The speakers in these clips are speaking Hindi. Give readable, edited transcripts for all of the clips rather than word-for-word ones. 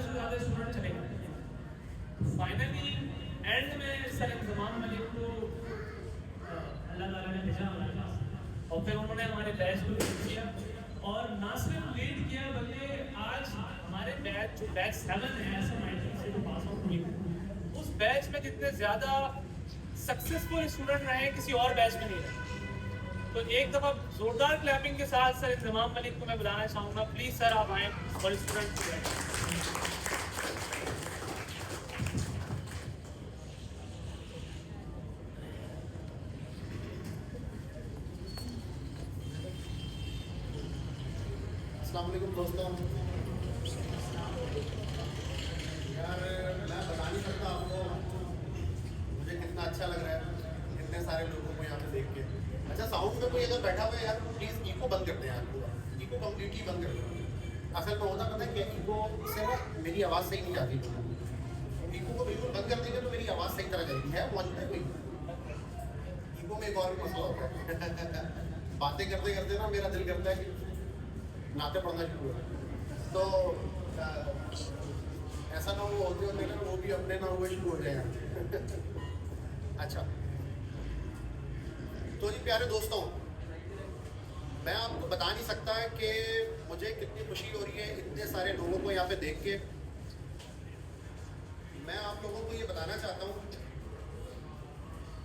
से ज़्यादा स्टूडेंट चले गए। फाइनली एंड में सर इंतज़ाम मलिक को अल्लाह ताला ने भेजा हमारे पास, और फिर उन्होंने हमारे बैच को लीड किया, और ना सिर्फ लीड किया बल्कि आज हमारे बैच जो बैच 7 है SM-IT से जो पास आउट हुई, उस बैच में जितने ज़्यादा सक्सेसफुल स्टूडेंट रहे किसी और बैच में नहीं रहे। तो एक दफ़ा जोरदार क्लैपिंग के साथ सर इंतज़ाम मलिक को मैं बुलाना चाहूँगा। प्लीज़ सर आप आएँ और स्टूडेंट को बुलाएं। अस्सलाम वालेकुम दोस्तों। यार मैं बता नहीं सकता आपको मुझे कितना अच्छा लग रहा है इतने सारे लोगों को यहाँ पे देख के। अच्छा, साउंड में कोई अगर बैठा हुआ है यार, प्लीज़ ईको बंद कर दें यार, पूरा ईको कम्प्लीटली बंद कर दें। असल में होता पता है कि ईको से ना मेरी आवाज़ सही नहीं जाती, ईको को बिल्कुल बंद कर देंगे तो मेरी आवाज़ सही तरह जाएगी। है मौजूद है कोई ईको में? एक और भी मसला होता है बातें करते करते ना मेरा दिल करता है कि नाते पढ़ना शुरू हो, तो ऐसा ना वो होते होते ना वो भी अपने ना हुए शुरू हो जाए। अच्छा, तो जी प्यारे दोस्तों, मैं आपको बता नहीं सकता कि मुझे कितनी खुशी हो रही है इतने सारे लोगों को यहाँ पे देख के। मैं आप लोगों को ये बताना चाहता हूँ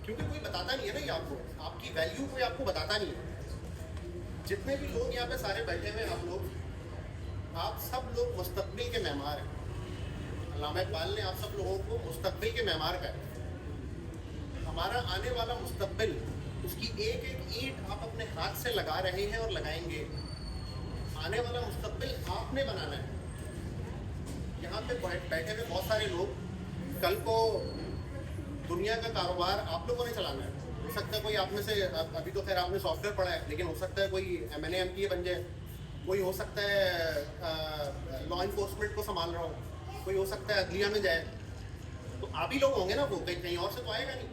क्योंकि कोई बताता नहीं है ना ये आपको, आपकी वैल्यू कोई आपको बताता नहीं है। जितने भी लोग यहाँ पे सारे बैठे हुए आप लोग, आप सब लोग मुस्तकबिल के मेहमान हैं। अल्लामा इकबाल ने आप सब लोगों को मुस्तकबिल के मेहमान कहा। हमारा आने वाला मुस्तकबिल, उसकी एक एक ईंट आप अपने हाथ से लगा रहे हैं और लगाएंगे। आने वाला मुस्तकबिल आपने बनाना है। यहाँ पे बैठे हुए बहुत सारे लोग, कल को दुनिया का कारोबार आप लोगों ने चलाना है। हो सकता है कोई आप में से, अभी तो खैर आपने सॉफ्टवेयर पढ़ा है, लेकिन हो सकता है कोई MNA MPA बन जाए, कोई हो सकता है लॉ इन्फोर्समेंट को संभाल रहा हो, कोई हो सकता है अदलिया में जाए। तो आप ही लोग होंगे ना, वो कहीं और से तो आएगा नहीं।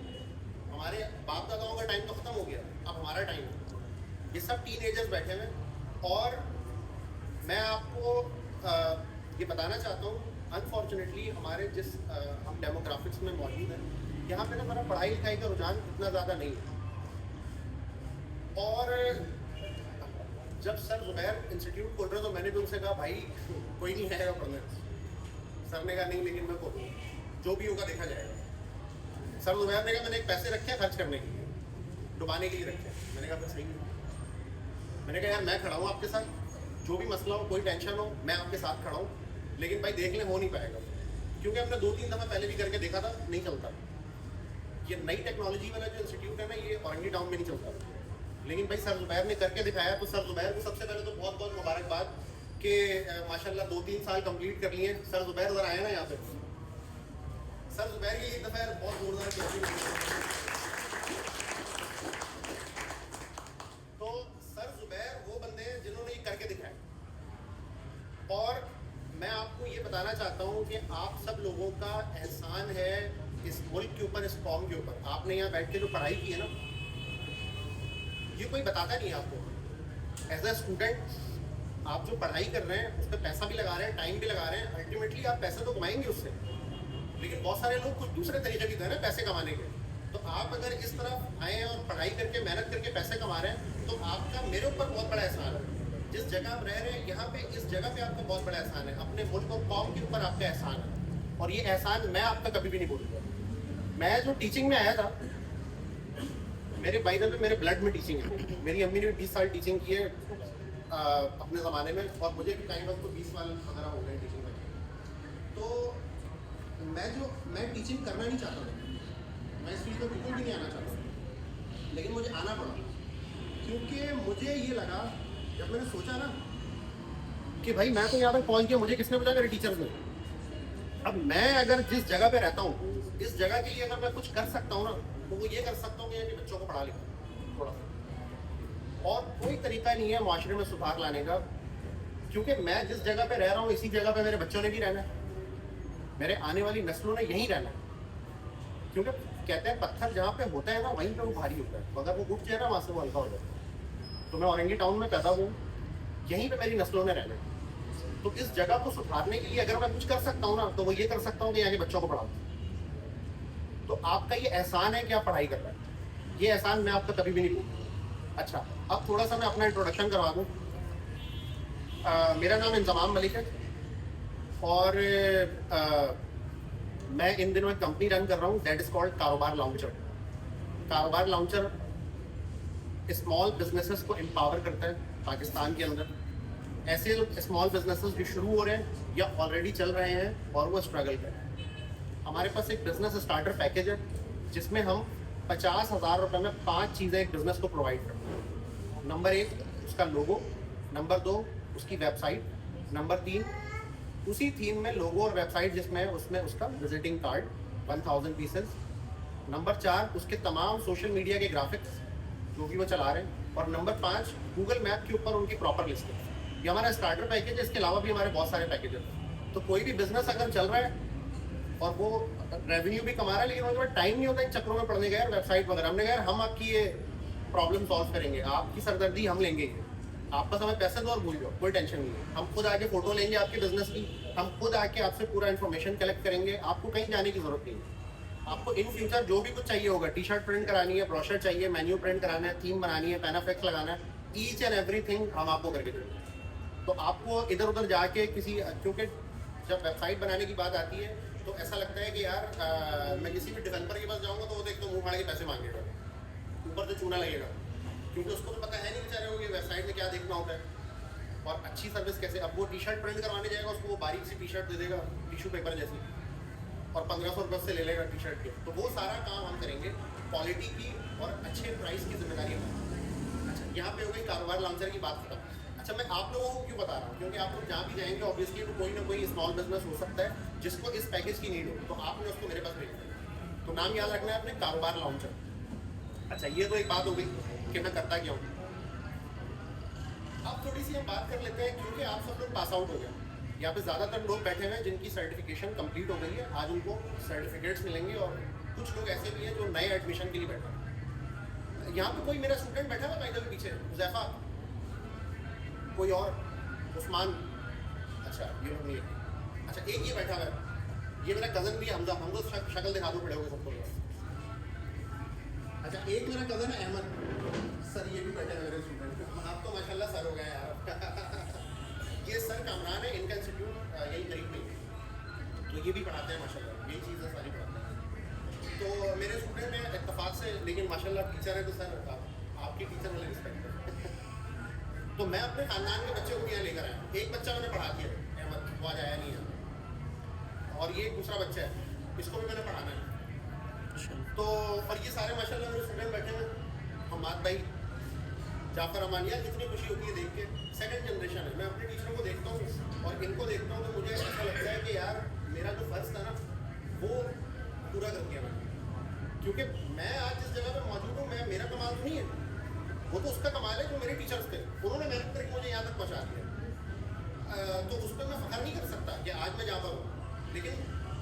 हमारे बाप दादाओं का टाइम तो ख़त्म हो गया, अब हमारा टाइम है। ये सब टीनेजर्स बैठे हुए, और मैं आपको ये बताना चाहता हूँ, अनफॉर्चुनेटली हमारे जिस हम डेमोग्राफिक्स में मौजूद हैं, यहाँ पे ना हमारा पढ़ाई लिखाई का रुझान इतना ज़्यादा नहीं है। और जब सर ज़ुबैर इंस्टीट्यूट खोल रहे तो मैंने भी उनसे कहा भाई कोई नहीं आएगा पढ़ने। सर ने कहा नहीं, लेकिन मैं को जो भी होगा देखा जाएगा। सर ज़ुबैर ने कहा मैंने एक पैसे रखे हैं खर्च करने के लिए, डुबाने के लिए रखे हैं। मैंने कहा सही है। मैंने कहा यार मैं खड़ा हूँ आपके साथ, जो भी मसला हो, कोई टेंशन हो, मैं आपके साथ खड़ा हूँ, लेकिन भाई देख लें हो नहीं पाएगा, क्योंकि हमने 2-3 दफ़ा पहले भी करके देखा था, नहीं चलता। ये नई टेक्नोलॉजी वाला जो इंस्टीट्यूट है ना, ये औरंगी टाउन में नहीं चलता। लेकिन भाई सर ज़ुबैर ने करके दिखाया, तो सर ज़ुबैर को सबसे पहले तो बहुत बहुत मुबारकबाद कि माशाल्लाह 2-3 साल कंप्लीट कर लिए। सर ज़ुबैर ज़रा आए ना यहाँ पे। सर ज़ुबैर की एक दफ़ा बहुत जोरदार क्लैपिंग। तो सर ज़ुबैर वो बंदे हैं जिन्होंने ये करके दिखाया। और मैं आपको ये बताना चाहता हूँ कि आप सब लोगों का एहसान है इस मुल्क के ऊपर, इस कौम के ऊपर। आपने यहाँ बैठ के जो पढ़ाई की है ना, ये कोई बताता नहीं है आपको। एज अ स्टूडेंट आप जो पढ़ाई कर रहे हैं उस पर पैसा भी लगा रहे हैं, टाइम भी लगा रहे हैं, अल्टीमेटली आप पैसे तो कमाएंगे उससे। लेकिन बहुत सारे लोग कुछ दूसरे तरीके भी हैं पैसे कमाने के। तो आप अगर इस तरफ आए और पढ़ाई करके मेहनत करके पैसे कमा रहे हैं, तो आपका मेरे ऊपर बहुत बड़ा एहसान है। जिस जगह आप रह रहे हैं यहाँ पे, इस जगह पे आपका बहुत बड़ा एहसान है। अपने मुल्क और कौम के ऊपर आपका एहसान है, और ये एहसान मैं आपका कभी भी नहीं भूलूंगा। मैं जो टीचिंग में आया था, मेरे भाई पे मेरे ब्लड में टीचिंग है। मेरी अम्मी ने 20 साल टीचिंग की है अपने ज़माने में, और मुझे भी काइंड ऑफ 20 साल वगैरह हो गए टीचिंग में। तो मैं टीचिंग करना नहीं चाहता था, मैं इस फील्ड में बिल्कुल भी नहीं आना चाहता, लेकिन मुझे आना पड़ा क्योंकि मुझे ये लगा, जब मैंने सोचा ना कि भाई मैं तो यहाँ तक पहुँच गया, मुझे किसने बताया? मेरे टीचर्स ने। अब मैं अगर जिस जगह पे रहता हूँ, इस जगह के लिए अगर मैं कुछ कर सकता हूँ ना, तो वो ये कर सकता हूँ कि बच्चों को पढ़ा लिखा थोड़ा सा। और कोई तरीका नहीं है माशरे में सुधार लाने का, क्योंकि मैं जिस जगह पे रह रहा हूँ इसी जगह पे मेरे बच्चों ने भी रहना है, मेरे आने वाली नस्लों ने यहीं रहना है। क्योंकि कहते हैं पत्थर जहाँ पे होता है ना, वहीं पे वो भारी होता है, तो अगर वो उठ जाए ना वहाँ से वो हल्का हो जाता है। तो मैं औरंगी टाउन में पैदा हुआ, यहीं पे मेरी नस्लों ने रहना है। तो इस जगह को सुधारने के लिए अगर मैं कुछ कर सकता हूँ ना, तो वो ये कर सकता हूँ कि यहाँ के बच्चों को पढ़ाऊँ। तो आपका ये एहसान है कि आप पढ़ाई कर रहे हैं, ये एहसान मैं आपका कभी भी नहीं भूलूंगा। अच्छा, अब थोड़ा सा मैं अपना इंट्रोडक्शन करवा दूँ। मेरा नाम इंजमाम मलिक है और मैं इन दिनों एक कंपनी रन कर रहा हूँ, दैट इज कॉल्ड कारोबार लॉन्चर। कारोबार लॉन्चर स्मॉल बिजनेसेस को एम्पावर करता है पाकिस्तान के अंदर। ऐसे स्मॉल बिजनेसेस जो शुरू हो रहे हैं या ऑलरेडी चल रहे हैं और वो स्ट्रगल कर रहे हैं। हमारे पास एक बिजनेस स्टार्टर पैकेज है जिसमें हम 50,000 रुपये में 5 चीज़ें एक बिजनेस को प्रोवाइड करते हैं। नंबर 1 उसका लोगो, नंबर 2 उसकी वेबसाइट, नंबर 3 उसी थीम में लोगो और वेबसाइट जिसमें है उसमें उसका विजिटिंग कार्ड 1000 पीसेस, नंबर 4 उसके तमाम सोशल मीडिया के ग्राफिक्स जो भी वो चला रहे हैं, और नंबर 5 गूगल मैप के ऊपर उनकी प्रॉपर लिस्टिंग। ये हमारा स्टार्टर पैकेज है। इसके अलावा भी हमारे बहुत सारे पैकेज हैं। तो कोई भी बिजनेस अगर चल रहा है और वो रेवेन्यू भी कमा रहा है लेकिन उनके पास टाइम नहीं होता इन चक्रों में पढ़ने गए वेबसाइट वगैरह, हमने कहा हम आपकी ये प्रॉब्लम सॉल्व करेंगे, आपकी सरदर्दी हम लेंगे, आप बस हमें पैसे दो और भूल जाओ, कोई टेंशन नहीं है। हम खुद आके फोटो लेंगे आपके बिजनेस की, हम खुद आके आपसे पूरा इन्फॉर्मेशन कलेक्ट करेंगे, आपको कहीं जाने की जरूरत नहीं है। आपको इन फ्यूचर जो भी कुछ चाहिए होगा, टी शर्ट प्रिंट करानी है, ब्रोशर चाहिए, मेन्यू प्रिंट कराना है, थीम बनानी है, पैनाफ्लेक्स लगाना है, ईच एंड एवरीथिंग हम आपको करके देंगे। तो आपको इधर उधर जाके किसी, क्योंकि जब वेबसाइट बनाने की बात आती है तो ऐसा लगता है कि यार मैं किसी भी डेवलपर के पास जाऊंगा तो वो तो एक तो मुंह फाड़ के पैसे मांगेगा, ऊपर से चूना लगेगा, क्योंकि उसको तो पता है नहीं बेचारे को कि वेबसाइट में क्या देखना होता है और अच्छी सर्विस कैसे। अब वो टी शर्ट प्रिंट करवाने जाएगा, उसको वो बारीक सी टी शर्ट दे देगा टिश्यू पेपर जैसी और 1500 रुपये से ले लेगा टी शर्ट के। तो वो सारा काम हम करेंगे, क्वालिटी की और अच्छे प्राइस की जिम्मेदारी हमारी। अच्छा, यहाँ पे हो गई कारोबार लॉन्चर की बात खत्म। अच्छा, मैं आप लोगों को क्यों बता रहा हूँ, क्योंकि आप लोग जहाँ भी जाएंगे ऑब्वियसली तो कोई ना कोई स्मॉल बिजनेस हो सकता है जिसको इस पैकेज की नीड हो, तो आपने उसको मेरे पास भेजना है। तो नाम याद रखना है अपने, कारोबार लॉन्चर। अच्छा, ये तो एक बात हो गई कि मैं करता क्या हूँ। अब थोड़ी सी हम बात कर लेते हैं, क्योंकि आप सब लोग पास आउट हो गए, यहाँ पे ज़्यादातर लोग बैठे हुए हैं जिनकी सर्टिफिकेशन कंप्लीट हो गई है, आज उनको सर्टिफिकेट्स मिलेंगे, और कुछ लोग ऐसे भी हैं जो नए एडमिशन के लिए बैठे हैं। यहाँ पे कोई मेरा स्टूडेंट बैठा हुआ इधर पीछे, हुज़ैफा, कोई और, उस्मान, अच्छा ये लोग नहीं है। अच्छा, एक ये बैठा हुआ है, ये मेरा कज़न भी है हमजा, हमको शक्ल दिखा दो पड़े होगे सबको। अच्छा, एक मेरा कज़न है अहमद सर, ये भी बैठे हैं मेरे स्टूडेंट। आप तो माशाल्लाह सर हो गए यार। ये सर कामरान है, इनका इंस्टीट्यूट यही करीब में, तो ये भी पढ़ाते हैं माशाल्लाह, यही चीज़ें सारी पढ़ाते हैं। तो मेरे स्टूडेंट हैं इत्तेफाक से, लेकिन माशाल्लाह टीचर है तो सर आपके टीचर वाले रिस्पेक्ट है। तो मैं अपने खानदान के बच्चे को भी यहाँ लेकर आया। एक बच्चा मैंने पढ़ा दिया अहमद, वो आज आया नहीं है, और ये दूसरा बच्चा है, इसको भी मैंने पढ़ाना है। तो और ये सारे माशाल्लाह मेरे स्टूडेंट बैठे हैं, हमाद भाई, जाफर अमानिया, इतनी खुशी होती है देख के। सेकंड जनरेशन है, मैं अपने टीचरों को देखता हूँ और इनको देखता हूँ तो मुझे ऐसा लगता है कि यार मेरा जो फर्ज था ना वो पूरा कर दिया मैंने, क्योंकि मैं आज जिस जगह पे मौजूद हूँ, मैं मेरा कमाल तो नहीं है, वो तो उसका कमाल है जो मेरे टीचर्स थे, उन्होंने मेहनत करके मुझे यहाँ तक पहुँचा दिया। तो उस पर मैं फ़ख्र नहीं कर सकता कि आज मैं जाफर हूँ, लेकिन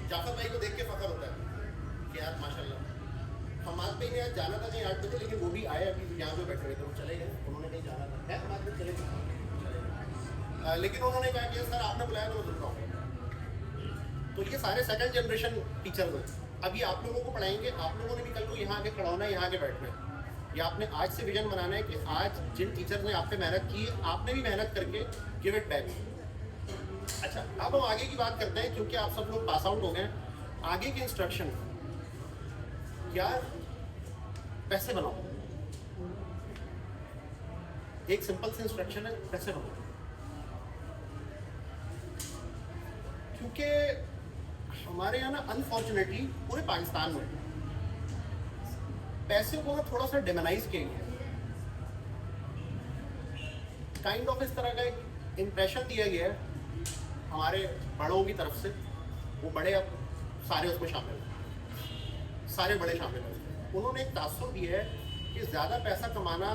जाफर भाई को देख के फ़ख्र होता है कि यार माशाल्लाह। हमाद भाई ने आज जाना था कहीं 8 बजे, लेकिन वो भी आए, अभी यहाँ पे बैठे हुए थे, वो चले गए, उन्होंने कहीं जाना था, है हमाद भाई चले गए, लेकिन उन्होंने कहा कि सर आपने बुलाया तो मैं रुक रहा हूँ। तो ये सारे सेकंड जनरेशन टीचर्स हैं। अभी आप लोगों को पढ़ाएंगे, आप लोगों ने भी कल को यहाँ आके खड़ा होना है, यहाँ आके बैठना है, या आपने आज से विजन बनाना है कि आज जिन टीचर्स ने आप पे मेहनत की, आपने भी मेहनत करके गिव इट बैक। अच्छा, अब हम आगे की बात करते हैं, क्योंकि आप सब लोग पास आउट हो गए। आगे के इंस्ट्रक्शन, यार पैसे बनाओ, एक सिंपल से इंस्ट्रक्शन है, पैसे बनाओ। क्योंकि हमारे यहाँ ना अनफॉर्चुनेटली पूरे पाकिस्तान में पैसे को ना थोड़ा सा डिमोनाइज किया गया, काइंड ऑफ इस तरह का एक इम्प्रेशन दिया गया है हमारे बड़ों की तरफ से। वो बड़े अब सारे उसमें शामिल हैं, सारे बड़े शामिल हैं। उन्होंने एक तासुर दिया है कि ज़्यादा पैसा कमाना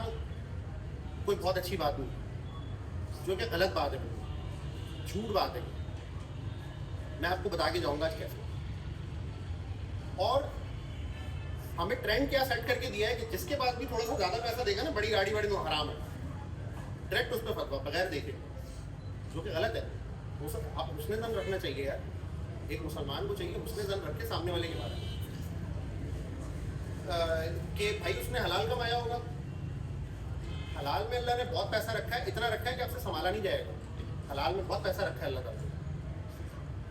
कोई बहुत अच्छी बात नहीं, जो कि गलत बात है, झूठ बात है। मैं आपको बता के जाऊँगा आज कैसे। और हमें ट्रेंड क्या सेट करके दिया है कि जिसके पास भी थोड़ा सा ज़्यादा पैसा देगा ना, बड़ी गाड़ी वाड़ी में हराम है, डायरेक्ट उस पर फतवा बगैर देखे, जो कि गलत है। वो सब आप हुस्न ज़न रखना चाहिए यार, एक मुसलमान को चाहिए हुस्न ज़न रख के सामने वाले के बारे में कि भाई उसने हलाल कमाया होगा, हलाल में अल्लाह ने बहुत पैसा रखा है, इतना रखा है कि आपसे संभाला नहीं जाएगा, हलाल में बहुत पैसा रखा है अल्लाह ताला।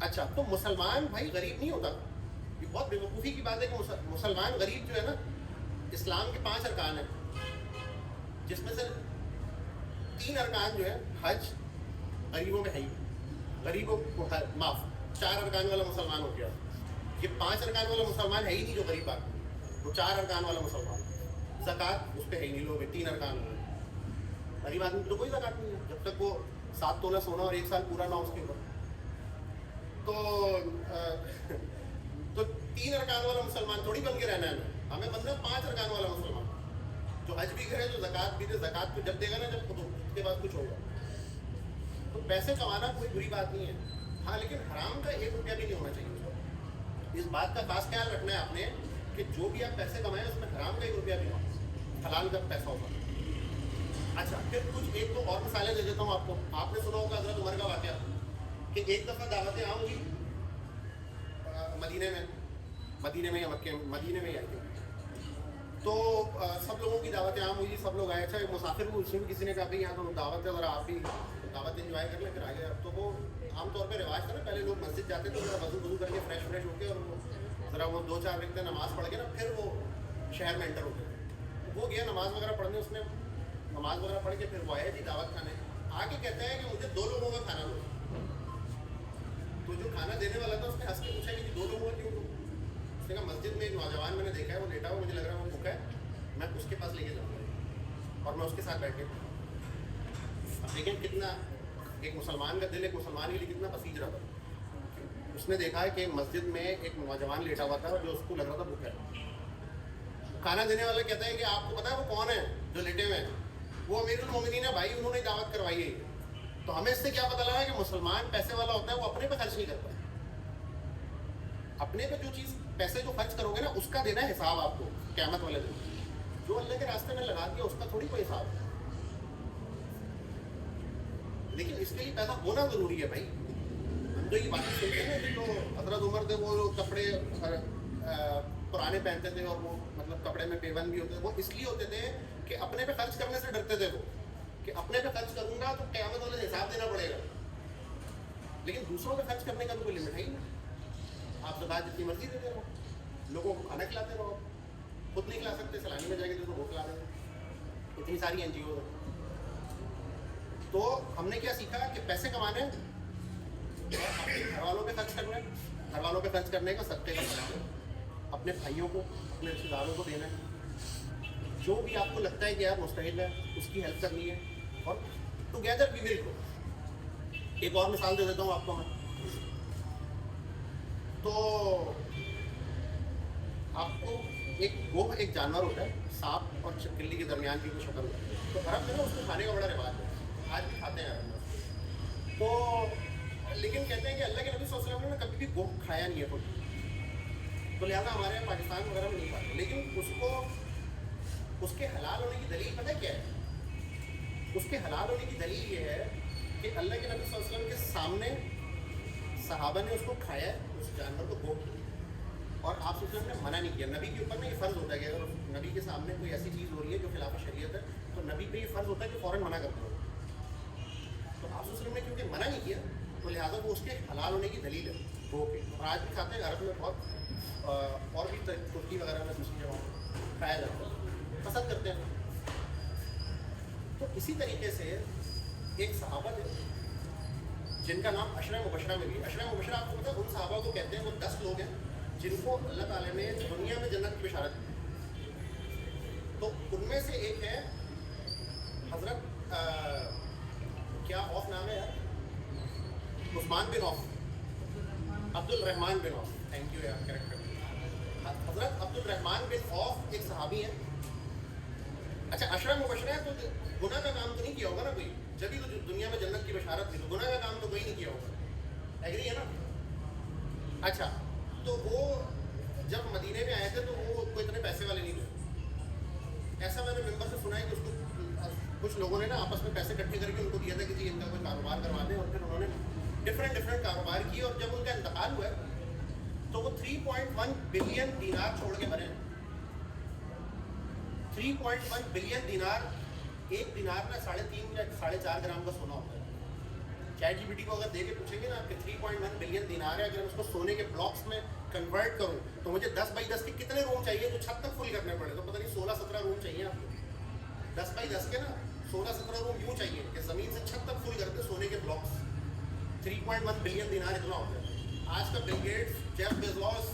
अच्छा, तो मुसलमान भाई गरीब नहीं होता। ये बहुत बेवकूफ़ी की बात है कि मुसलमान गरीब जो है ना, इस्लाम के 5 अरकान हैं, जिसमें से 3 अरकान जो है हज गरीबों में है ही, गरीबों को माफ 4 अरकान वाला मुसलमान हो गया। ये 5 अरकान वाला मुसलमान है ही नहीं जो गरीब आदमी, वो 4 अरकान वाला मुसलमान। ज़कात उस पर है ही नहीं, लोग 3 अरकान हो गए। गरीब आदमी तो कोई ज़कात नहीं है जब तक वो 7 तोला सोना और 1 साल पूरा ना उसके ऊपर। तो 3 अरकान वाला मुसलमान थोड़ी बन के रहना है हमें बनना 5 अरकान वाला मुसलमान, जो हज भी करे, जो ज़कात भी दे। ज़कात तो जब देगा ना जब खुद उसके बाद कुछ होगा। तो पैसे कमाना कोई बुरी बात नहीं है, हाँ, लेकिन हराम का 1 रुपया भी नहीं होना चाहिए उसको। इस बात का खास ख्याल रखना है आपने कि जो भी आप पैसे कमाएं उसमें हराम का 1 रुपया भी हो, हलाल का पैसा होगा। अच्छा, फिर कुछ एक तो और मिसालें दे देता हूँ आपको। आपने सुना होगा हज़रत उमर का वाक़या कि एक दफ़ा दावतें आम हुई मदीने में या मक्के में, मदीने में ही आई थी। तो सब लोगों की दावतें आम हुई, सब लोग आए। अच्छा, मुसाफिर हुए, उसमें भी किसी ने कहा भाई यहाँ तो दावत है, ज़रा आप भी दावत इन्जॉय कर लें, फिर आ गए। तो वो आमतौर पर रिवाज था ना, पहले लोग मस्जिद जाते थे, थोड़ा वज़ू करके फ्रेश होकर और वो ज़रा वो 2-4 रकअत नमाज़ पढ़ के ना फिर वो शहर में एंटर होते थे। वो गया नमाज़ वगैरह पढ़ने, उसने नमाज़ वगैरह पढ़ के फिर वो आया जी दावत खाने। आके कहते हैं कि मुझे 2 लोगों का खाना दो। तो जो खाना देने वाला था उसने हंस के पूछा कि 2 लोगों का क्यों दो? उसने कहा मस्जिद में एक नौजवान मैंने देखा है, वो लेटा हुआ, मुझे लग रहा है वो भूखा है, मैं उसके पास लेके जाऊँगा और मैं उसके साथ बैठ के। लेकिन कितना एक मुसलमान का दिल एक मुसलमान के लिए कितना पसीज रहा था। उसने देखा है कि मस्जिद में एक नौजवान लेटा हुआ था जो उसको लग रहा था भूखा है। खाना देने वाला कहता है कि आपको पता है वो कौन है जो लेटे हुए हैं? वो अमीरुल मोमिनीन है भाई, उन्होंने दावत करवाई है। तो हमें इससे क्या पता लगा कि मुसलमान पैसे वाला होता है, वो अपने पे खर्च नहीं करता। अपने पे जो चीज़ पैसे जो खर्च करोगे ना उसका देना है हिसाब आपको क़यामत वाले दिन। जो अल्लाह के रास्ते में लगा दिया उसका थोड़ी कोई हिसाब है। लेकिन इसके लिए पैसा होना ज़रूरी है भाई। हम तो ये बातें सुनते हैं कि तो हज़रत उमर थे, वो कपड़े पुराने पहनते थे और वो मतलब कपड़े में पेवन भी होते थे। वो इसलिए होते थे कि अपने पे खर्च करने से डरते थे वो, कि अपने पे खर्च करूंगा तो क़यामत वाले हिसाब देना पड़ेगा। लेकिन दूसरों पे खर्च करने का तो कोई लिमिट है ही नहीं। आप ज़कात जितनी मर्जी देते रहो, लोगों को खाना खिलाते रहो, खुद नहीं खिला सकते, सलामी में जाएंगे तो वो खिला देंगे। इतनी सारी NGO है। तो हमने क्या सीखा कि पैसे कमाने और अपने घर वालों पे खर्च करना है, घर वालों पे खर्च करने का सत्ते का फर्क है। अपने भाइयों को, अपने रिश्तेदारों को देना है। जो भी आपको लगता है कि यार मुस्तहिल है, उसकी हेल्प करनी है और टुगेदर वी विल ग्रो। एक और मिसाल दे देता हूँ आपको मैं। तो आपको एक जानवर होता है, सांप और छिपकली के दरमियान की कोई शक्ल होती है। तो अरब में ना उसको खाने का बड़ा रिवाज है, आज भी खाते हैं अरब में। तो लेकिन कहते हैं कि अल्लाह के नबी सल्लल्लाहु अलैहि वसल्लम ने कभी भी गोश्त खाया नहीं है खुद, तो लिहाजा हमारे यहाँ पाकिस्तान वगैरह में नहीं खाते। लेकिन उसको उसके हलाल होने की दलील पता है क्या है? उसके हलाल होने की दलील ये है कि अल्लाह के नबी सल्लल्लाहु अलैहि वसल्लम के सामने सहाबा ने उसको खाया, उस जानवर को गोश्त किया और आप सल्लल्लाहु अलैहि वसल्लम ने मना नहीं किया। नबी के ऊपर ना ये फ़र्ज़ होता है कि अगर नबी के सामने कोई ऐसी चीज़ हो रही है जो खिलाफ शरीयत है तो नबी पे ये फ़र्ज़ होता है कि फ़ौरन मना करते हो। तो आप सल्लल्लाहु अलैहि वसल्लम ने क्योंकि मना नहीं किया तो लिहाजा वो उसके हलाल होने की दलील है गो के। और आज भी खाते हैं, अरब में बहुत और भी तुर्की वगैरह में दूसरी जगहों खाया जाता है, पसंद करते हैं। तो इसी तरीके से एक सहाबा थे जिनका नाम अशरा मुबशरा में भी। अशरा मुबशरा आपको पता है उन सहाबा को कहते हैं, वो 10 लोग हैं जिनको अल्लाह ताला ने दुनिया में जन्नत की बिशारत दी। तो उनमें से एक है हज़रत क्या औफ नाम है यार, उस्मान बिन औफ, अब्दुल रहमान बिन औफ, थैंक यू यार करेक्ट। हज़रत अब्दुल रहमान बिन औफ एक सहाबी है। अच्छा, अशरा मुबशरा है तो गुनाह का काम तो नहीं किया होगा ना कोई, जब भी तो दुनिया में जन्नत की बशारत थी तो गुनाह का काम तो कोई नहीं किया होगा, एग्री है ना? अच्छा, तो वो जब मदीने में आए थे तो वो कोई इतने पैसे वाले नहीं थे। ऐसा मैंने मेंबर से सुना है कि उसको कुछ लोगों ने ना आपस में पैसे इकट्ठे करके उनको दिया था कि जी इनका कोई कारोबार करवा दें, और फिर उन्होंने डिफरेंट डिफरेंट कारोबार किए, और जब उनका इंतकाल हुआ तो वो 3.1 बिलियन दीनार छोड़ के मरे। 3.1 बिलियन दीनार, एक दीनार में 3.5 या 4.5 ग्राम का सोना होता है। ChatGPT को अगर दे के पूछेंगे ना कि 3.1 बिलियन दीनार है, अगर मैं उसको सोने के ब्लॉक्स में कन्वर्ट करूं तो मुझे 10 बाई 10 के कितने रूम चाहिए जो छत तक फुल करने पड़े, तो पता नहीं 16-17 रूम चाहिए आपको। 10 बाई 10 के ना 16-17 रूम यूँ चाहिए कि ज़मीन से छत तक फुल करते सोने के ब्लॉक्स। 3.1 बिलियन दीनार इतना होता है। आज का Bill Gates, Jeff Bezos,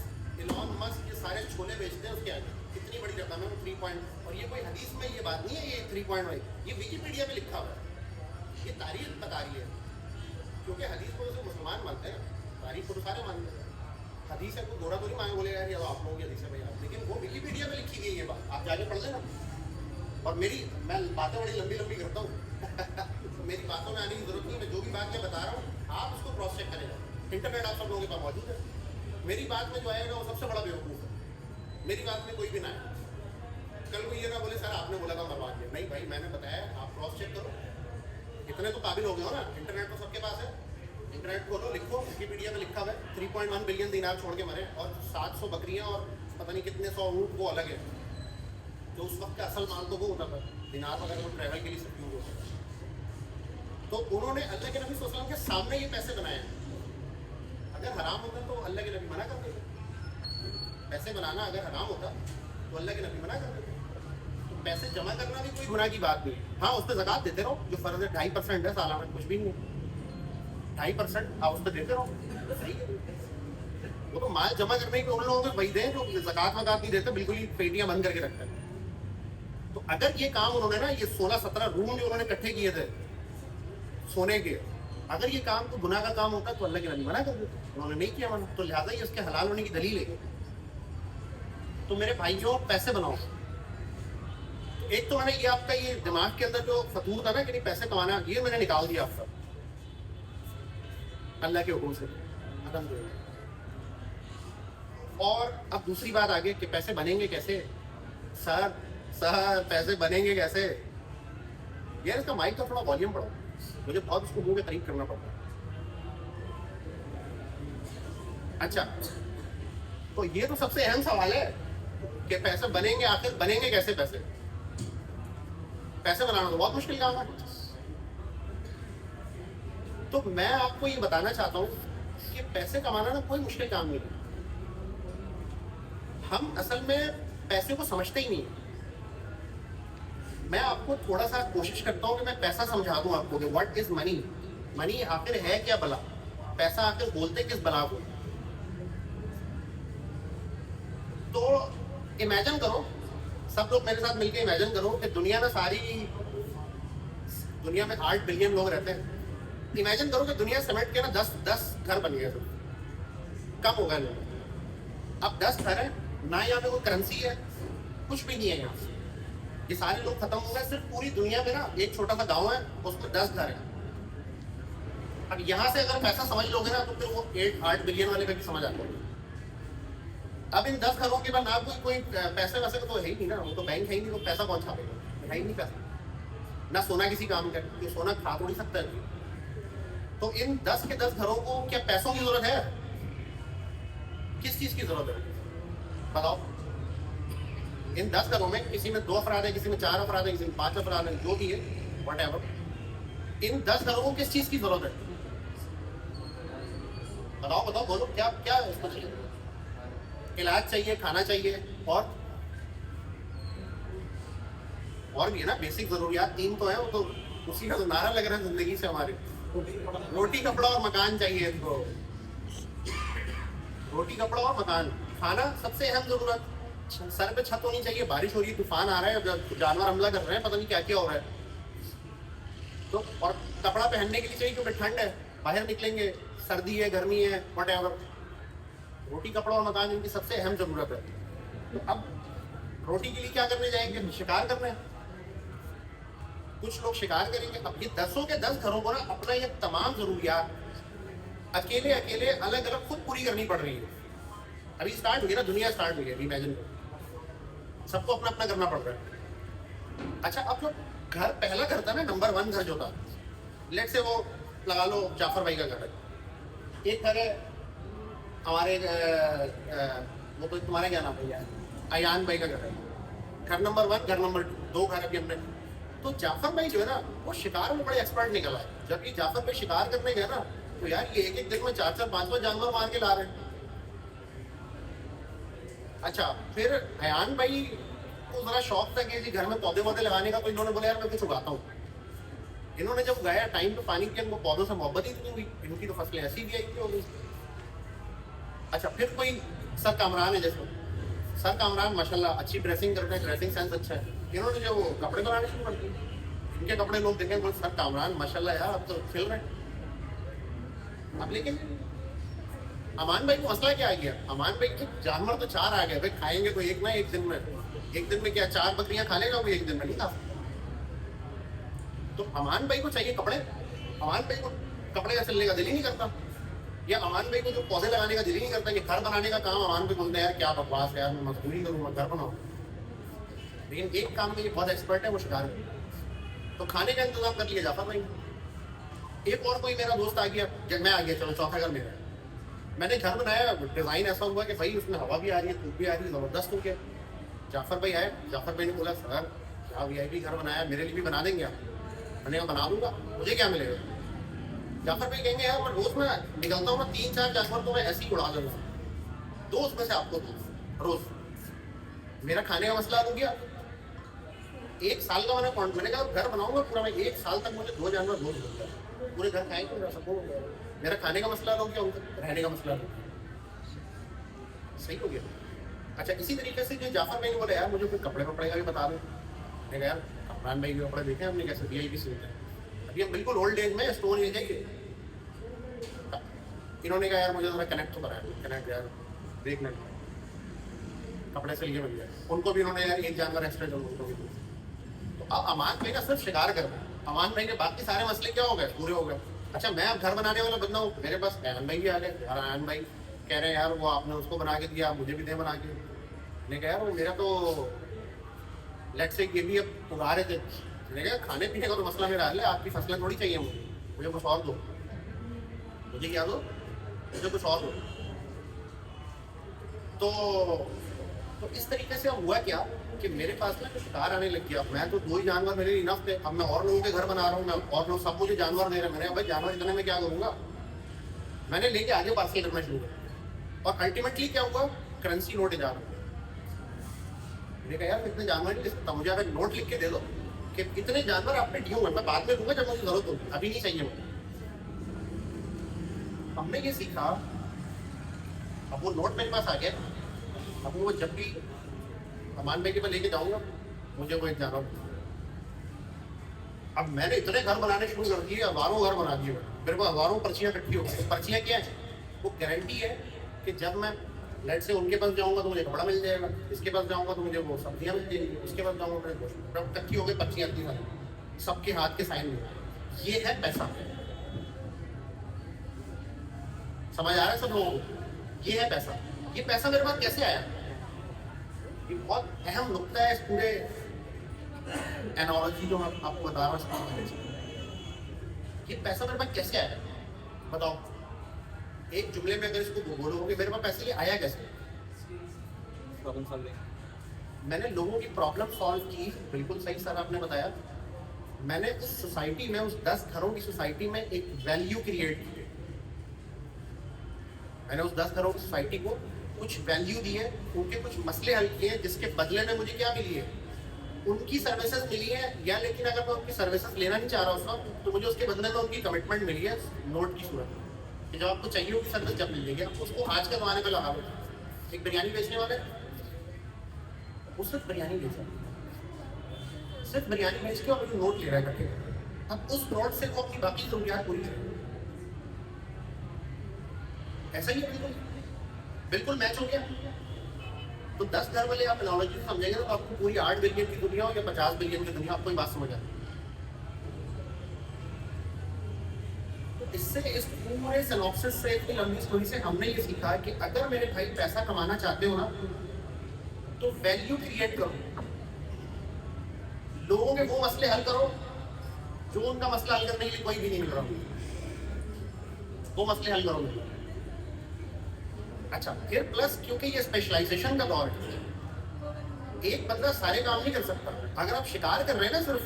Elon Musk, ये सारे छोले बेचते हैं उसके आगे। कितनी बड़ी रकम है वो 3. और ये कोई हदीस में ये बात नहीं है, ये 3.1, ये विकीपीडिया में लिखा हुआ है, ये तारीख बता रही है। क्योंकि हदीस को तो मुसलमान मानते हैं ना, तारीख को तो सारे मानते हैं। हदीस है कोई गोरा तो नहीं मांगे बोलेगा यार आप लोगों की हदीस है भैया, लेकिन वो विकीपीडिया में लिखी गई ये बात, आप जाके पढ़ लेना। और मैं बातें बड़ी लंबी लंबी करता हूँ मेरी बातों में आने की जरूरत नहीं, मैं जो भी बात मैं बता रहा हूँ आप उसको क्रॉस चेक करेगा। इंटरनेट आप सब लोगों के पास मौजूद है। मेरी बात में जो आएगा वो सबसे बड़ा बेवकूफ़ है, मेरी बात में कोई भी ना आए। कल को ये ना बोले सर आपने बोला था मरवा दिया, नहीं भाई मैंने बताया, आप क्रॉस चेक करो। इतने तो काबिल हो गए हो ना, इंटरनेट तो सबके पास है, इंटरनेट खोलो, लिखो, विकीपीडिया में लिखा हुआ है 3.1 बिलियन दीनार छोड़ के मरे, और 700 बकरियां और पता नहीं कितने 100 ऊँट वो अलग है, जो उस वक्त का असल माल तो वो होता था, दीनार वगैरह वो ट्रैवल के लिए सब यूज होता था। तो उन्होंने अल्लाह के नबी सल्लल्लाहु अलैहि वसल्लम के सामने ये पैसे बनाए। अगर हराम होता तो अल्लाह के नबी मना कर देते। पैसे बनाना अगर हराम होता तो अल्लाह के नबी मना कर देते। तो पैसे जमा करना भी कोई गुनाह की बात नहीं। हाँ, उस पर ज़कात देते रहो, जो फ़र्ज़ है 2.5% है सालाना, कुछ भी नहीं, 2.5% आप उस पर देते रहो, सही है। वो तो माल जमा करने के उन लोगों को वही दें जो ज़कात वकात नहीं देते, बिल्कुल ही पेटियां बंद करके रखते हैं। तो अगर ये काम उन्होंने ना, ये 16-17 रूम जो उन्होंने इकट्ठे किए थे सोने के, अगर ये काम तो गुनाह का काम होता तो अल्लाह के नबी मना कर देते, उन्होंने नहीं किया मना, तो लिहाजा ये उसके हलाल होने की दलील है। तो मेरे भाइयों, पैसे बनाओ। एक तो मैंने ये आपका ये दिमाग के अंदर जो फतूर था ना कि नहीं पैसे कमाना, ये मैंने निकाल दिया आपका अल्लाह के हुक्म से, अल्हम्दुलिल्लाह। और अब दूसरी बात आगे कि पैसे बनेंगे कैसे। सर पैसे बनेंगे कैसे यार, इसका माइक का थोड़ा वॉल्यूम बढ़ाओ, मुझे बहुत उसको मुंह के करीब करना पड़ता है। अच्छा, तो ये तो सबसे अहम सवाल है कि पैसे बनेंगे, आखिर बनेंगे कैसे। पैसे बनाना तो बहुत मुश्किल काम है। तो मैं आपको ये बताना चाहता हूँ कि पैसे कमाना ना कोई मुश्किल काम नहीं है। हम असल में पैसे को समझते ही नहीं। मैं आपको थोड़ा सा कोशिश करता हूँ कि मैं पैसा समझा दूँ आपको कि व्हाट इज मनी। मनी आखिर है क्या भला, पैसा आखिर बोलते किस बला को। तो इमेजिन करो, सब लोग मेरे साथ मिलकर इमेजिन करो कि दुनिया में 8 बिलियन लोग रहते हैं। इमेजिन करो कि दुनिया समेट के ना 10 घर बन गए, कम हो गए लोग। अब 10 घर है ना, यहाँ पे कोई करेंसी है, कुछ भी नहीं है यहाँ। ये सारे लोग खत्म हो गए, सिर्फ पूरी दुनिया में ना एक छोटा सा गांव है, उसमें 10 घर है। अब यहाँ से अगर पैसा समझ लोगे ना तो फिर वो 8 बिलियन वाले का भी समझ आता है। अब इन 10 घरों के बाद ना कोई पैसे वैसे तो है ही नहीं ना, वो तो बैंक है ही नहीं, तो पैसा कौन छापेगा, है ही नहीं पैसा। ना सोना किसी काम का, तो सोना खा थोड़ी सकता है। तो इन 10 के 10 घरों को क्या पैसों की जरूरत है? किस चीज की जरूरत है बताओ। इन 10 घरों में किसी में 2 अफराद है, किसी में 4 अफराद है, किसी में 5 अफराद है, जो भी है व्हाटएवर, इन 10 घरों को किस चीज की जरूरत है बताओ बोलो। क्या क्या इसको चाहिए? इलाज चाहिए, खाना चाहिए, और भी है ना बेसिक जरूरियात। 3 तो है, वो तो उसी का तो नारा लग रहा है जिंदगी से हमारे। रोटी कपड़ा और मकान चाहिए इनको, रोटी कपड़ा और मकान। खाना सबसे अहम जरूरत, सर पे छत होनी चाहिए, बारिश हो रही है, तूफान आ रहा है, जानवर हमला कर रहे हैं, पता नहीं क्या क्या हो रहा है। तो और कपड़ा पहनने के लिए चाहिए क्योंकि ठंड है, बाहर निकलेंगे, सर्दी है, गर्मी है, व्हाटएवर। रोटी कपड़ा और मकान इनकी सबसे अहम जरूरत है। तो अब रोटी के लिए क्या करने जाएंगे? शिकार करने। कुछ लोग शिकार करेंगे। अब ये 10 के 10 घरों को ना अपना ये तमाम जरूरियात अकेले अलग अलग खुद पूरी करनी पड़ रही है। अभी स्टार्ट हुई ना, दुनिया स्टार्ट हुई है, इमेजिन करो, सबको अपना अपना करना पड़ रहा है। अच्छा, अब जो घर पहला घर था ना, नंबर 1 घर जो था, लेट से वो लगा लो जाफर भाई का घर है, एक घर है हमारे वो तो तुम्हारा क्या नाम है, अयान भाई का घर है, घर नंबर 1, घर नंबर 2, 2 घर अभी हमने। तो जाफर भाई जो है ना वो शिकार में बड़े एक्सपर्ट निकला है। जब ये जाफर भाई शिकार करने गए ना तो यार ये एक एक दिन में 4-4, 5-5 जानवर मार के ला रहे हैं। अच्छा फिर अयान भाई को जरा शौक था कि जी घर में पौधे वौधे लगाने का, तो इन्होंने बोला यार मैं कुछ उगाता हूँ। इन्होंने जब उगाया टाइम पे पानी किया, इनको पौधों से मोहब्बत ही नहीं हुई, इनकी तो फसलें ऐसी भी आई हो गई। अच्छा फिर कोई सर कामरान है, जैसे सर कामरान माशाल्लाह अच्छी ड्रेसिंग करते हैं, ड्रेसिंग सेंस अच्छा है। इन्होंने जो कपड़े बनाने शुरू कर दिए, इनके कपड़े लोग देखें बोले सर कामरान माशाल्लाह यार अब तो खिल रहे हैं। अब लेकिन अमान भाई को मसला क्या आ गया, अमान भाई के जानवर तो 4 आ गए भाई, खाएंगे तो एक ना एक दिन में, एक दिन में क्या 4 बकरियां खा लेगा वो, एक दिन में नहीं खा सकता। तो अमान भाई को चाहिए कपड़े, अमान भाई को कपड़े का चलने का दिल ही नहीं करता, या अमान भाई को जो पौधे लगाने का दिल ही नहीं करता। ये घर बनाने का काम अमान भाई बोलते हैं यार क्या बकवास है यार, मैं मजदूरी करूँ, मैं घर बनाऊँ। लेकिन एक काम में ये बहुत एक्सपर्ट है, वो शिकार है। तो खाने का इंतजाम कर लिया जाफर भाई। एक और कोई मेरा दोस्त आ गया, जब मैं आ गया, चलो चौथा घर मेरा। मैंने घर बनाया, डिज़ाइन ऐसा हुआ कि भाई उसमें हवा भी आ रही है, धूप भी आ रही है, ज़बरदस्त हो गया। जाफर भाई आए, जाफर भाई ने बोला सर क्या VIP घर बनाया, मेरे लिए भी बना देंगे आप? मैंने कहा बना दूंगा, मुझे क्या मिलेगा? जाफर भाई कहेंगे यार मैं रोज में निकलता हूँ ना 3-4 जानवर तो मैं ऐसे ही उड़ा दूंगा, 2 उसमें से आपको दो रोज, मेरा खाने का मसला हो गया। 1 साल का मैंने कहा घर बनाऊंगा पूरा मैं, 1 साल तक मुझे 2 जानवर रोज मिलता है, पूरे घर खाएंगे मेरा सबको, मेरा खाने का मसला हो गया, उनका रहने का मसला हो गया, सही हो गया। अच्छा इसी तरीके से जो जाफर भाई ने बोला यार मुझे कोई कपड़े वपड़े का भी बता दो। मैंने कहा यार कमरान भाई के कपड़े देखे हमने कैसे VIP सूट है, अभी हम बिल्कुल ओल्ड एज में, स्टोन एज है ये। इन्होंने कहा यार मुझे थोड़ा कनेक्ट तो करा, कनेक्ट यार देखना कपड़े से लिए मिल जाए। उनको भी इन्होंने यार एक जानवर एक्स्ट्रा जो उनको भी दिया। तो अब अमान भाई का सिर्फ शिकार कर रहे हैं, अमान भाई के बाकी सारे मसले क्या हो गए, पूरे हो गए। अच्छा मैं अब घर बनाने वाला बंदा हूँ, मेरे पास अयान भाई भी आ गए। यार अयान भाई कह रहे हैं यार वो आपने उसको बना के दिया, मुझे भी दे बना के। मैंने कहा यार वो मेरा तो लेट से ये भी अब उगा रहे थे। मैंने कहा खाने पीने का तो मसला मेरा हल है, आपकी फसलें थोड़ी चाहिए मुझे कुछ और दो, मुझे क्या दो, मुझे कुछ और दो। तो इस तरीके से अब हुआ क्या कि मेरे पास ना शिकार आने लग गया। मैं तो 2 ही जानवर मेरे लिए इनफ थे, अब मैं और लोगों के घर बना रहा हूँ, मैं और लोग सब मुझे जानवर दे रहे हैं। मैंने भाई जानवर इतने में क्या करूँगा, मैंने लेके आगे पार्सल करना शुरू किया। और अल्टीमेटली क्या हुआ, करेंसी नोट इजाद हो। मैंने कहा यार इतने जानवर नहीं ले सकता, मुझे आप एक नोट लिख के दे दो कि इतने जानवर आपने दिए हुए, मैं बाद में दूंगा जब मुझे जरूरत होगी, अभी नहीं चाहिए मुझे। हमने ये सीखा, अब वो नोट मेरे पास आ गया, अब वो जब भी अमान भाई के मैं लेके जाऊंगा मुझे वो एक जानवर। अब मैंने इतने घर बनाने शुरू कर दिए, हजारों घर बना दिए, मेरे पास हजारों पर्चियाँ इकट्ठी हो गई। पर्चियाँ क्या है, वो गारंटी है कि जब मैं लेट से उनके पास जाऊंगा तो मुझे कपड़ा मिल जाएगा, इसके पास जाऊंगा तो मुझे वो सब्जियां मिल जाएंगी, उसके पास जाऊंगा तो इकट्ठी हो गई पर्चियाँ इतनी सारी, सबके हाथ के साइन में। ये है पैसा, समझ आ रहा है सब लोगों को? ये है पैसा। ये पैसा मेरे पास कैसे आया, ये बहुत अहम नुकता है इस पूरे एनालॉजी जो मैं आपको बता रहा हूँ। ये पैसा मेरे पास कैसे आया बताओ, एक जुमले में अगर इसको बोलोगे मेरे पास पैसे लिए आया कैसे? Problem solving. मैंने लोगों की प्रॉब्लम सॉल्व की, बिल्कुल सही सर आपने बताया। मैंने उस सोसाइटी में, उस 10 घरों की सोसाइटी में एक वैल्यू क्रिएट की। मैंने उस 10 घरों की सोसाइटी को कुछ वैल्यू दी है, उनके कुछ मसले हल किए हैं, जिसके बदले में मुझे क्या मिली है, उनकी सर्विसेज मिली है। या लेकिन अगर मैं उनकी सर्विसेज लेना नहीं चाह रहा उस वक्त, तो मुझे उसके बदले में उनकी कमिटमेंट मिली है नोट की सूरत में, कि जब आपको चाहिए होगी सर्विस जब मिल जाएगी। आप उसको आज के ज़माने में लगा लो, एक बिरयानी बेचने वाले वो सिर्फ बिरयानी बेचा, सिर्फ बिरयानी बेच के और मुझे नोट ले रहा है करके। अब उस नोट से वो अपनी बाकी जरूरियात पूरी करें। ऐसा ही बिल्कुल बिल्कुल मैच हो गया। तो 10 घर वाले आप एनालॉजी समझेंगे तो आपको पूरी 8 बिलियन की दुनिया हो या 50 बिलियन की दुनिया, आपको ये बात समझ आती है। तो इससे, इस पूरे सिनॉप्सिस से, इतनी लंबी स्टोरी से हमने ये सीखा कि अगर मेरे भाई पैसा कमाना चाहते हो ना तो वैल्यू क्रिएट करो, लोगों के वो मसले हल करो जो उनका मसला हल करने के लिए कोई भी नहीं मिल रहा, वो मसले हल करो। अच्छा, फिर प्लस क्योंकि ये स्पेशलाइजेशन का दौर है, एक बंदा सारे काम नहीं कर सकता। अगर आप शिकार कर रहे हैं ना सिर्फ,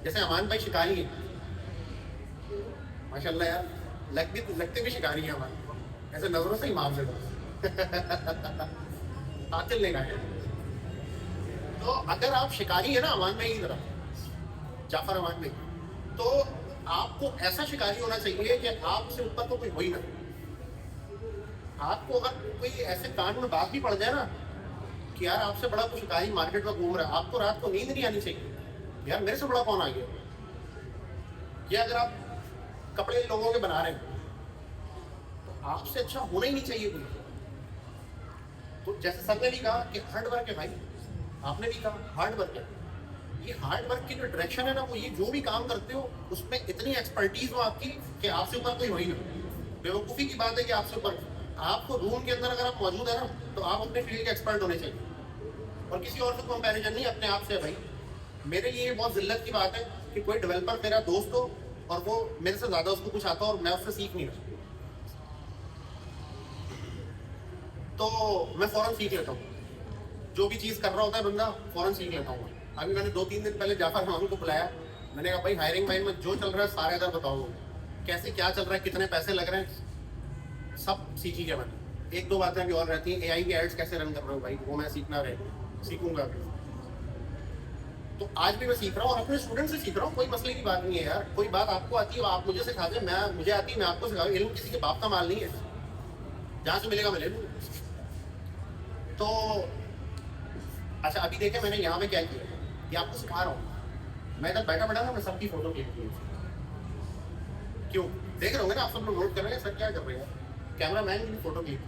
जैसे अमान भाई शिकारी है माशाल्लाह यार, लगते भी शिकारी है अमान, ऐसे नजरों से ही मार देता कातिल ने कहा। तो अगर आप शिकारी है ना अमान भाई की तरह, जाफर अमान भाई, तो आपको ऐसा शिकारी होना चाहिए कि आपसे ऊपर तो कोई हो ही ना। आपको अगर कोई ऐसे कान में बात भी पड़ जाए ना कि यार आपसे बड़ा कोई शिकारी मार्केट में घूम रहा है, आपको रात को नींद नहीं आनी चाहिए, यार मेरे से बड़ा कौन आ गया। या अगर आप कपड़े लोगों के बना रहे हैं तो आपसे अच्छा होना ही नहीं चाहिए कोई। तो जैसे सर ने भी कहा कि हार्ड वर्क है भाई, आपने भी कहा हार्ड वर्क है। ये हार्ड वर्क की जो डायरेक्शन है ना, वो ये जो भी काम करते हो उसमें इतनी एक्सपर्टीज हो आपकी कि आपसे ऊपर कोई हो ही ना। बेवकूफ़ी की बात है कि आपसे ऊपर, आपको रूम के अंदर अगर आप मौजूद है ना तो आप अपने फील्ड के एक्सपर्ट होने चाहिए, और किसी और से कंपैरिजन नहीं, अपने आप से है भाई। मेरे लिए बहुत जिल्लत की बात है कि कोई डेवलपर मेरा दोस्त हो और वो मेरे से ज़्यादा उसको कुछ आता हो और मैं उससे सीख नहीं रहा, तो मैं फ़ौरन सीख लेता हूँ। जो भी चीज़ कर रहा होता है बंदा फ़ौरन सीख लेता हूँ। अभी मैंने 2-3 दिन पहले जाफर हमाम को बुलाया, मैंने कहा भाई हायरिंग वाइंग में जो चल रहा है सारे इधर बताओ, कैसे क्या चल रहा है, कितने पैसे लग रहे हैं, सब सीखी गया मैंने। 1-2 बातें अभी और रहती हैं, AI के एड्स कैसे रन कर रहे हो भाई, वो मैं सीखूंगा अभी। तो आज भी मैं सीख रहा हूँ और अपने स्टूडेंट से सीख रहा हूँ, कोई मसले की बात नहीं है यार। कोई बात आपको आती है आप मुझे सिखा दें, मुझे आती है मैं आपको सिखा दूँ। इल्म किसी के बाप का माल नहीं है, जहाँ से मिलेगा मैं ले लूँ। तो अच्छा, अभी देखें मैंने यहाँ पे क्या किया, ये आपको सिखा रहा हूँ। मैं इधर बैठा बैठा ना मैं सबकी फोटो क्लिक की, क्यों देख रहे होंगे ना आप सब लोग, नोट कर रहे हैं सर क्या कर रहे हैं, कैमरा मैन की फोटो क्लिक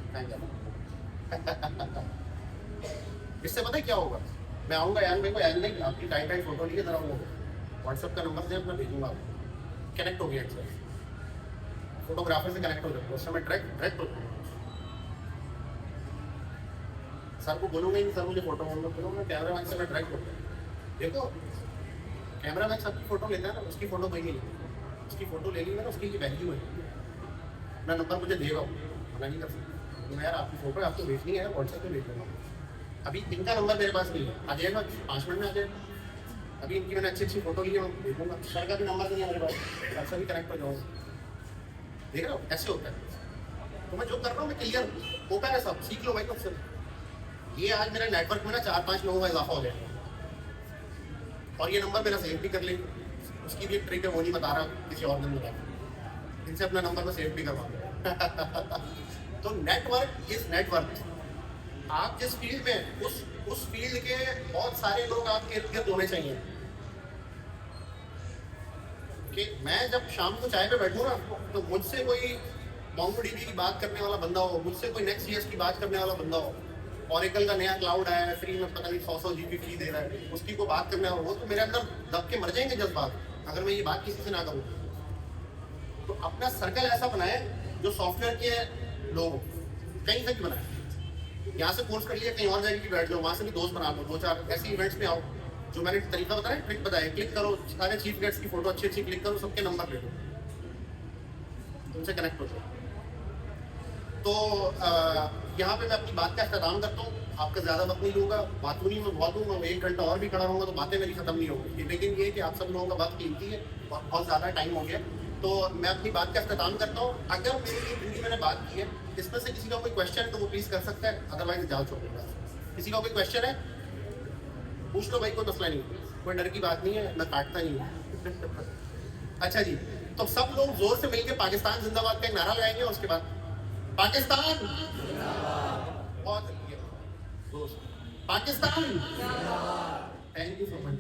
इससे पता है क्या होगा, मैं आऊँगा यार, मेरे को याद नहीं आपकी टाइट फोटो लिए जरा वो व्हाट्सएप का नंबर दे, मैं भेजूंगा आपको। कनेक्ट हो गया सर, फोटोग्राफर से कनेक्ट हो जाता, उस समय डायरेक्ट होता है। सर को बोलूँगा ही नहीं सर मुझे फोटो बोलूँगा, कैमरा मैन से मैं डायरेक्ट होता हूँ। देखो कैमरा मैन सबकी फोटो लेता है ना, उसकी फोटो कोई नहीं लेती, उसकी फोटो ले ली ना उसकी वैल्यू है। अपना नंबर मुझे देगा, मना नहीं कर सकता। तो मैं यार आपकी फोटो आपको भेजनी है, व्हाट्सएप पे भेज दूँगा। अभी इनका नंबर मेरे पास नहीं है, आ जाएगा 5 मिनट में आ जाएगा। अभी इनकी मैंने अच्छी फोटो ली है, मैं भेजूँगा। सर का भी नंबर नहीं है मेरे पास, सर से भी कनेक्ट हो जाऊँगा। देख रहे हो ऐसे होता है। तो मैं जो कर रहा हूँ मैं क्लियर होता है, सब सीख लो भाई खुद से। ये आज मेरे नेटवर्क में ना 4-5 लोगों का इजाफा हो जाएगा, और ये नंबर मेरा सेव भी कर लेंगे। उसकी भी एक ट्रिक है, वो नहीं बता रहा, किसी और दिन बता, इनसे अपना नंबर में सेव भी करवा तो नेटवर्क इज नेटवर्क। आप जिस फील्ड में उस फील्ड के बहुत सारे लोग आपके इर्द गिर्द होने चाहिए। कि मैं जब शाम को चाय पे बैठूँ ना तो मुझसे कोई MongoDB की बात करने वाला बंदा हो, मुझसे कोई Next.js की बात करने वाला बंदा हो, Oracle का नया क्लाउड आया है फ्री में, पता नहीं 100 GB फ्री दे रहा है, उसकी को बात करने वाला हो, तो मेरे अंदर दब के मर जाएंगे जज्बात अगर मैं ये बात किसी से ना करूँ। तो अपना सर्कल ऐसा बनाए जो सॉफ्टवेयर के लोग कहीं से भी बनाए, यहाँ से कोर्स कर लिया कहीं और जाके बैठ जाओ, वहाँ से भी दोस्त बना लो, 2-4 ऐसे इवेंट्स में आओ। जो मैंने तरीका बताया, ट्रिक बताया, क्लिक करो सारे चीफ गेस्ट्स की फोटो अच्छी क्लिक करो, सबके नंबर ले लो, उनसे कनेक्ट हो जाओ। तो यहाँ पे मैं अपनी बात का अख्ताम करता हूँ, आपका ज़्यादा वक्त नहीं लूँगा, बातों नहीं मैं बहुत दूँगा, 1 घंटा और भी खड़ा रहूँगा तो बातें मेरी खत्म नहीं होगी। लेकिन ये कि आप सब लोगों का वक्त कीमती है और बहुत ज़्यादा टाइम हो गया, तो मैं अपनी बात का अख्ताम करता हूँ। अगर मेरी जिंदगी मैंने बात की है, इसमें से किसी का कोई क्वेश्चन है तो वो प्लीज़ कर सकता है, अदरवाइज जाओ छोड़ूंगा। किसी का कोई क्वेश्चन है पूछ लो भाई, कोई मसला नहीं, कोई डर की बात नहीं है, मैं काटता नहीं हूँ अच्छा जी, तो सब लोग जोर से मिलकर पाकिस्तान जिंदाबाद का एक नारा लगाएंगे और उसके बाद पाकिस्तान बहुत Pakistan. Thank you so much.